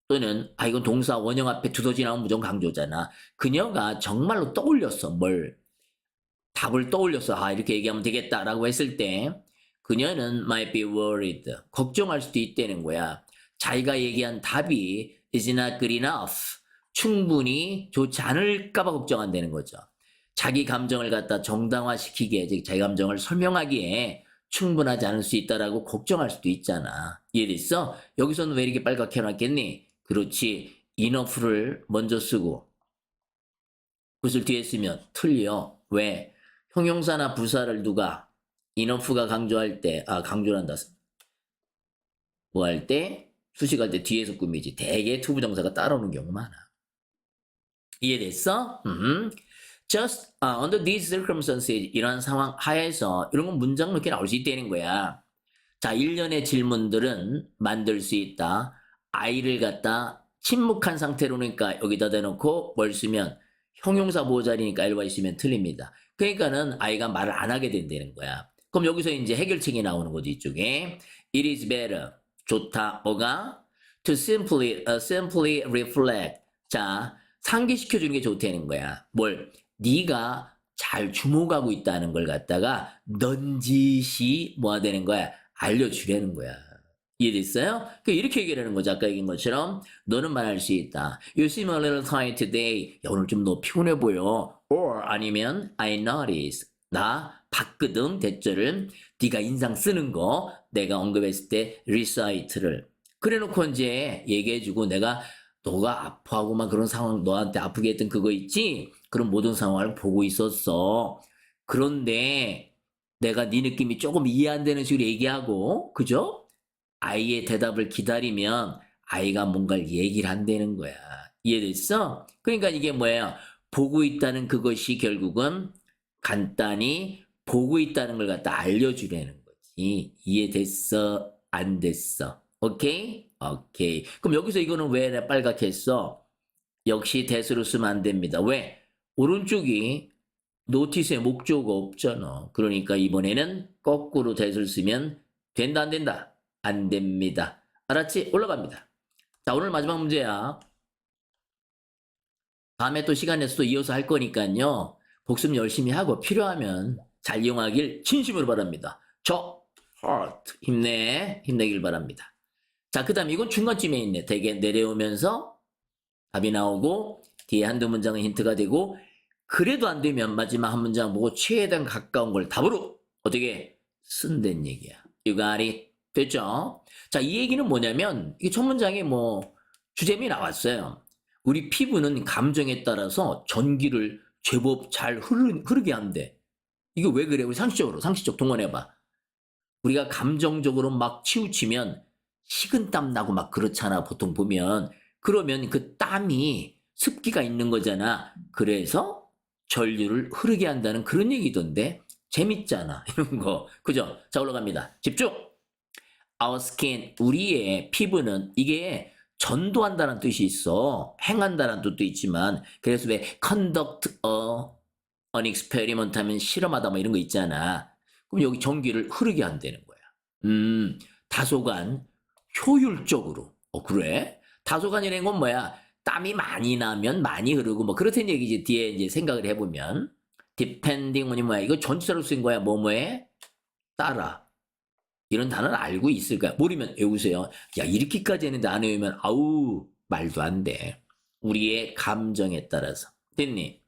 또는 이건 동사 원형 앞에 두더지 나오면 무조건 강조잖아. 그녀가 정말로 떠올렸어. 답을 떠올렸어. 이렇게 얘기하면 되겠다라고 했을 때 그녀는 might be worried. 걱정할 수도 있다는 거야. 자기가 얘기한 답이 is not good enough. 충분히 좋지 않을까봐 걱정한다는 거죠. 자기 감정을 갖다 정당화시키기에, 즉 자기 감정을 설명하기에 충분하지 않을 수 있다라고 걱정할 수도 있잖아. 이해됐어? 여기서는 왜 이렇게 빨갛게 해놨겠니? 그렇지. enough를 먼저 쓰고 그것을 뒤에 쓰면 틀려. 왜? 형용사나 부사를 누가 enough가 강조할 때, 강조한다. 뭐 할 때? 수식할 때 뒤에서 꾸미지. 대개 투부정사가 따라오는 경우 많아. 이해됐어? Just under these circumstances 이런 상황 하에서 이런 건 문장 이렇게 나올 수 있다는 거야. 자, 일련의 질문들은 만들 수 있다. I를 갖다 침묵한 상태로니까 여기다 대놓고 뭘 쓰면 형용사 보호자리니까 L과 있으면 틀립니다. 그러니까는 I가 말을 안 하게 된다는 거야. 그럼 여기서 이제 해결책이 나오는 거지 이쪽에. It is better. 좋다. 뭐가? To simply reflect. 자, 상기시켜주는 게 좋다는 거야. 뭘? 네가 잘 주목하고 있다는 걸 갖다가 넌지시 뭐가 되는 거야? 알려주려는 거야. 이해됐어요? 이렇게 얘기하는 거죠. 아까 얘기한 것처럼 너는 말할 수 있다. You seem a little tired today. 야, 오늘 좀 너 피곤해 보여. Or 아니면 I notice. 나 봤거든. 대절을 네가 인상 쓰는 거 내가 언급했을 때 recite를 그래놓고 이제 얘기해주고 내가 너가 아파하고 막 그런 상황 너한테 아프게 했던 그거 있지? 그런 모든 상황을 보고 있었어. 그런데 내가 네 느낌이 조금 이해 안 되는 식으로 얘기하고 그죠? 아이의 대답을 기다리면 아이가 뭔가를 얘기를 한다는 거야. 이해됐어? 그러니까 이게 뭐예요? 보고 있다는 그것이 결국은 간단히 보고 있다는 걸 갖다 알려주려는 거지. 이해됐어? 안 됐어? 오케이? 오케이. 그럼 여기서 이거는 왜 빨갛게 했어? 역시 대수로 쓰면 안 됩니다. 왜? 오른쪽이 노티스의 목조가 없잖아. 그러니까 이번에는 거꾸로 대수를 쓰면 된다 안 된다? 안 됩니다. 알았지? 올라갑니다. 자, 오늘 마지막 문제야. 다음에 또 시간 내서 또 이어서 할 거니까요. 복습 열심히 하고 필요하면 잘 이용하길 진심으로 바랍니다. 저 heart 힘내길 바랍니다. 자, 그 다음 이건 중간쯤에 있네. 되게 내려오면서 답이 나오고 뒤에 한두 문장은 힌트가 되고 그래도 안 되면 마지막 한 문장 보고 최대한 가까운 걸 답으로 어떻게 쓴다는 얘기야. You got it? 됐죠? 자, 이 얘기는 뭐냐면 이게 첫 문장에 뭐 주제미 나왔어요. 우리 피부는 감정에 따라서 전기를 제법 잘 흐르게 한대. 이게 왜 그래? 우리 상식적 동원해봐. 우리가 감정적으로 막 치우치면 식은땀 나고 막 그렇잖아. 보통 보면. 그러면 그 땀이 습기가 있는 거잖아. 그래서 전류를 흐르게 한다는 그런 얘기던데. 재밌잖아. 이런 거. 그죠? 자, 올라갑니다. 집중! Our skin, 우리의 피부는 이게 전도한다는 뜻이 있어. 행한다는 뜻도 있지만 그래서 왜 conduct an experiment 하면 실험하다 뭐 이런 거 있잖아. 그럼 여기 전기를 흐르게 한다는 거야. 다소간 효율적으로. 그래? 다소간이라는 건 뭐야? 땀이 많이 나면 많이 흐르고 뭐 그렇다는 얘기지. 뒤에 이제 생각을 해보면 depending 뭐야? 이거 전치사로 쓴 거야. 뭐뭐에 따라. 이런 단어는 알고 있을 거야. 모르면 외우세요. 야, 이렇게까지 했는데 안 외우면 아우 말도 안 돼. 우리의 감정에 따라서. 됐니?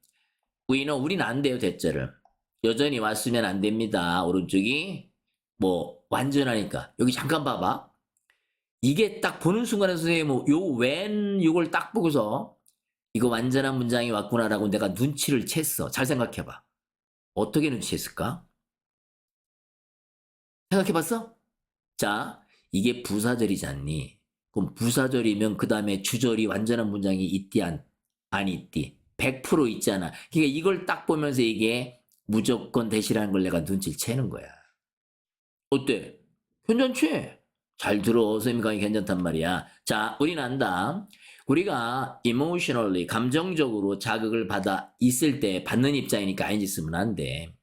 우리는 안 돼요. 대절을. 여전히 왔으면 안 됩니다. 오른쪽이 뭐 완전하니까. 여기 잠깐 봐봐. 이게 딱 보는 순간에 선생님 이걸 딱 보고서 이거 완전한 문장이 왔구나라고 내가 눈치를 챘어. 잘 생각해봐. 어떻게 눈치챘을까? 생각해봤어? 자, 이게 부사절이잖니. 그럼 부사절이면 그 다음에 주절이 완전한 문장이 있디 안 있디? 100% 있잖아. 그러니까 이걸 딱 보면서 이게 무조건 대시라는 걸 내가 눈치를 채는 거야. 어때? 괜찮지? 잘 들어. 선생님 강의 괜찮단 말이야. 자, 우리는 안다. 우리가 emotionally, 감정적으로 자극을 받아 있을 때 받는 입장이니까 ing 쓰면 안 돼.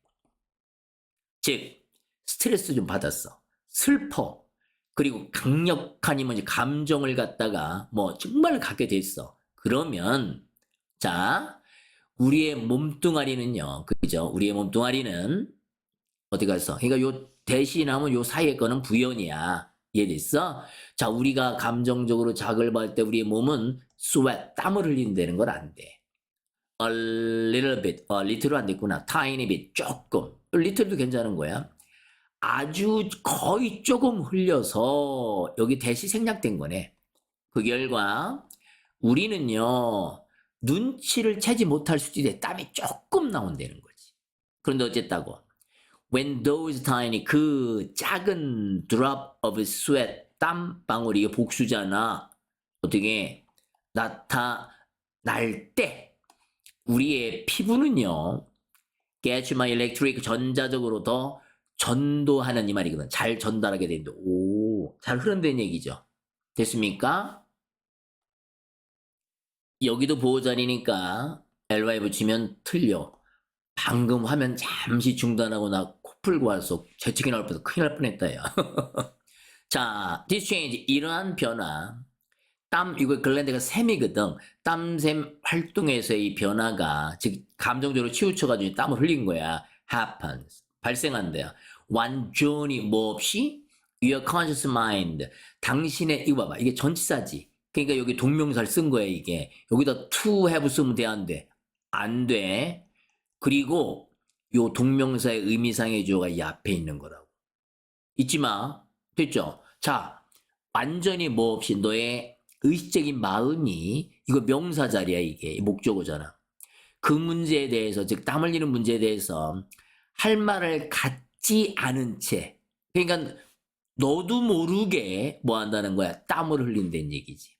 즉, 스트레스 좀 받았어. 슬퍼. 그리고 강력한 감정을 갖다가 뭐 정말 갖게 됐어. 그러면 자, 우리의 몸뚱아리는요. 그죠? 우리의 몸뚱아리는 어디 갔어? 그러니까 요 대신하면 요 사이에 거는 부연이야. 이해됐어? 자, 우리가 감정적으로 자극을 받을 때 우리의 몸은 sweat, 땀을 흘린다는 건 안 돼. A little bit, little로 안 됐구나. tiny bit, 조금. little도 괜찮은 거야. 아주 거의 조금 흘려서 여기 대시 생략된 거네. 그 결과 우리는요 눈치를 채지 못할 수도 있는데 땀이 조금 나온다는 거지. 그런데 어쨌다고? When those tiny 그 작은 drop of sweat 땀방울이 이게 복수잖아. 어떻게 나타날 때 우리의 피부는요. Get my electric 전자적으로 더 전도하는 이 말이거든. 잘 전달하게 된다. 오, 잘 흐른다는 얘기죠. 됐습니까? 여기도 보호자리니까 ly 붙이면 틀려. 방금 화면 잠시 중단하고 나 코 풀고 와서 재채기 나올 뻔해서 큰일 날 뻔했다 야. 자, this change 이러한 변화. 이거 글랜드가 샘이거든. 땀샘 활동에서의 이 변화가 즉 감정적으로 치우쳐가지고 땀을 흘린 거야. happens 발생한대요. 완전히 뭐 없이 your conscious mind 당신의 이거 봐봐 이게 전치사지. 그러니까 여기 동명사를 쓴 거야 이게. 여기다 to have 쓰면 돼 안 돼? 안 돼. 그리고 요 동명사의 의미상의 주어가 이 앞에 있는 거라고. 잊지 마. 됐죠? 자, 완전히 뭐 없이 너의 의식적인 마음이 이거 명사 자리야 이게 목적어잖아. 그 문제에 대해서 즉 땀 흘리는 문제에 대해서 할 말을 갖지 않은 채 그러니까 너도 모르게 뭐 한다는 거야 땀을 흘린다는 얘기지.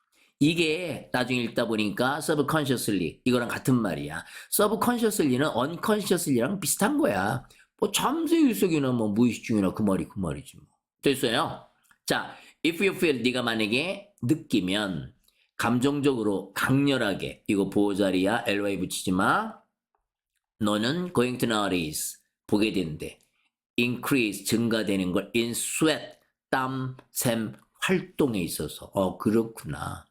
이게 나중에 읽다 보니까 subconsciously 이거랑 같은 말이야. subconsciously는 unconsciously랑 비슷한 거야. 뭐 잠재의식이나 뭐 무의식 중이나 그 말이지 뭐. 됐어요? 자, if you feel 네가 만약에 느끼면 감정적으로 강렬하게 이거 보호자리야 ly 붙이지 마. 너는 going to notice 보게 된대. increase 증가되는 걸 in sweat 땀, 샘 활동에 있어서 그렇구나.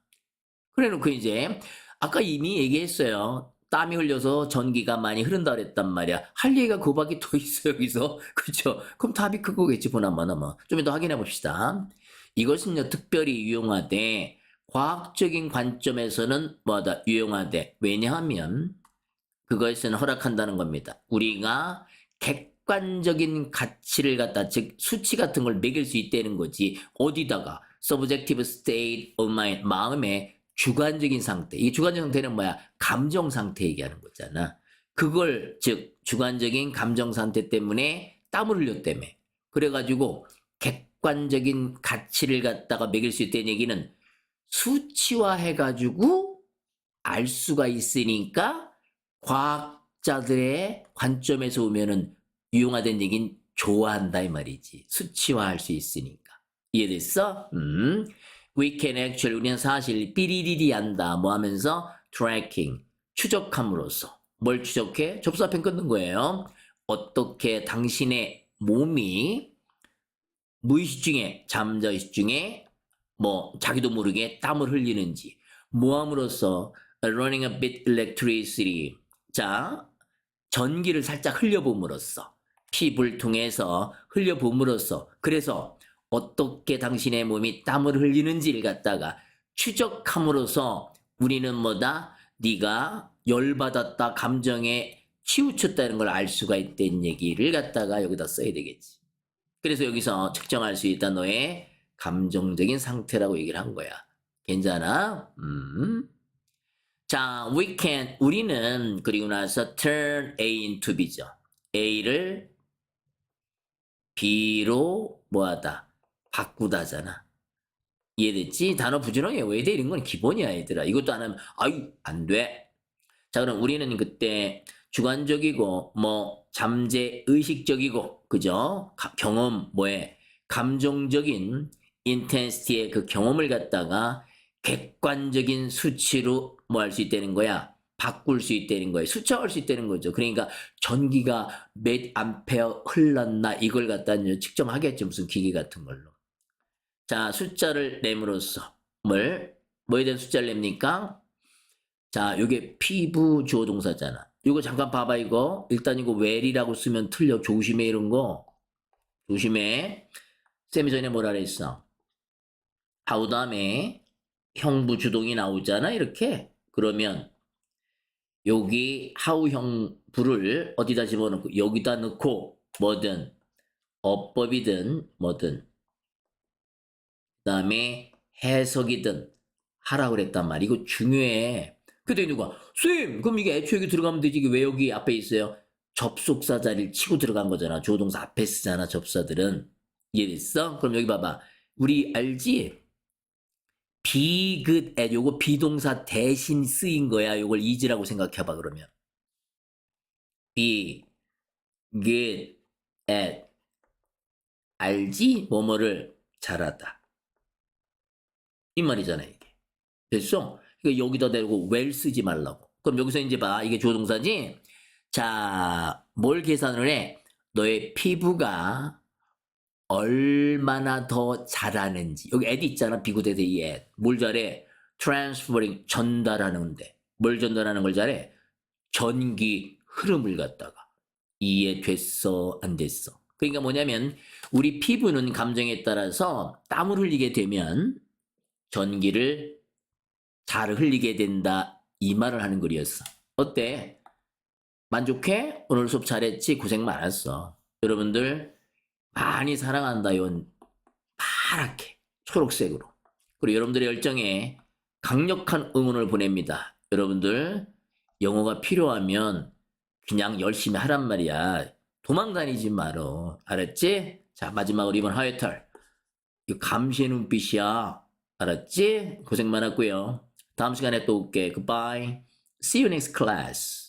그래놓고 이제 아까 이미 얘기했어요. 땀이 흘려서 전기가 많이 흐른다 그랬단 말이야. 할 얘기가 그거밖에 더 있어 여기서. 그렇죠? 그럼 답이 그거겠지 보나마나 뭐. 좀 더 확인해 봅시다. 이것은요 특별히 유용하되 과학적인 관점에서는 뭐다 유용하되 왜냐하면 그것은 허락한다는 겁니다. 우리가 객관적인 가치를 갖다 즉 수치 같은 걸 매길 수 있다는 거지. 어디다가 subjective state of mind 마음의 주관적인 상태. 이 주관적 상태는 뭐야? 감정 상태 얘기하는 거잖아. 그걸 즉 주관적인 감정 상태 때문에 땀을 흘렸다며. 그래가지고 객관적인 가치를 갖다가 매길 수 있다는 얘기는 수치화해가지고 알 수가 있으니까 과학자들의 관점에서 보면은 유용하다는 얘기는 좋아한다 이 말이지. 수치화할 수 있으니까. 이해됐어? We can actually 우리는 사실 삐리리리 한다 뭐 하면서 tracking 추적함으로써 뭘 추적해? 접수합행 끊는 거예요. 어떻게 당신의 몸이 무의식 중에 잠자의식 중에 뭐 자기도 모르게 땀을 흘리는지 뭐 함으로써 running a bit electricity 자 전기를 살짝 흘려봄으로써 피부를 통해서 흘려봄으로써 그래서 어떻게 당신의 몸이 땀을 흘리는지를 갖다가 추적함으로써 우리는 뭐다? 네가 열받았다 감정에 치우쳤다는 걸 알 수가 있다는 얘기를 갖다가 여기다 써야 되겠지. 그래서 여기서 측정할 수 있다 너의 감정적인 상태라고 얘기를 한 거야. 괜찮아? 자, 우리는 그리고 나서 turn A into B죠. A를 B로 뭐하다 바꾸다잖아. 이해됐지? 단어 부지런히 외워야 되는 건 기본이야 얘들아. 이것도 안 하면 아유 안 돼. 자 그럼 우리는 그때 주관적이고 뭐 잠재 의식적이고 그죠? 경험 뭐에 감정적인 인텐시티의 그 경험을 갖다가 객관적인 수치로 뭐 할 수 있다는 거야. 바꿀 수 있다는 거예요. 수치화할 수 있다는 거죠. 그러니까 전기가 몇 암페어 흘렀나 이걸 갖다 측정하겠죠. 무슨 기계 같은 걸로. 자, 숫자를 내므로써 뭐에 대한 숫자를 냅니까? 자, 요게 피부 주어 동사잖아. 이거 잠깐 봐봐 이거. 일단 이거 well이라고 쓰면 틀려. 조심해 이런 거. 조심해. 쌤이 전에 뭐라 그랬어? how 다음에 형부 주동이 나오잖아 이렇게. 그러면 여기 how 형부를 어디다 집어넣고 여기다 넣고 뭐든 어법이든 뭐든 그 다음에 해석이든 하라고 그랬단 말이야. 이거 중요해. 그때 누가 쌤 그럼 이게 애초에 여기 들어가면 되지 이게 왜 여기 앞에 있어요? 접속사 자리를 치고 들어간 거잖아. 조동사 앞에 쓰잖아, 접사들은. 이해됐어? 그럼 여기 봐봐. 우리 알지? be good at 요거 비동사 대신 쓰인 거야. 요걸 is라고 생각해봐, 그러면. be good at 알지? 뭐뭐를 잘하다. 이 말이잖아, 이게. 됐어? 이거 여기다 대고 well 쓰지 말라고. 그럼 여기서 이제 봐. 이게 조동사지? 자, 뭘 계산을 해? 너의 피부가 얼마나 더 잘하는지. 여기 at 있잖아. 비구대대 이 at. 뭘 잘해? transferring, 전달하는데. 뭘 전달하는 걸 잘해? 전기 흐름을 갖다가. 이해됐어? 안 됐어? 그러니까 뭐냐면 우리 피부는 감정에 따라서 땀을 흘리게 되면 전기를 잘 흘리게 된다. 이 말을 하는 글이었어. 어때? 만족해? 오늘 수업 잘했지? 고생 많았어. 여러분들 많이 사랑한다. 이건 파랗게 초록색으로. 그리고 여러분들의 열정에 강력한 응원을 보냅니다. 여러분들 영어가 필요하면 그냥 열심히 하란 말이야. 도망다니지 말어. 알았지? 자, 마지막으로 이번 하회탈. 이 감시의 눈빛이야. 알았지? 고생 많았고요. 다음 시간에 또 올게. Goodbye. See you next class.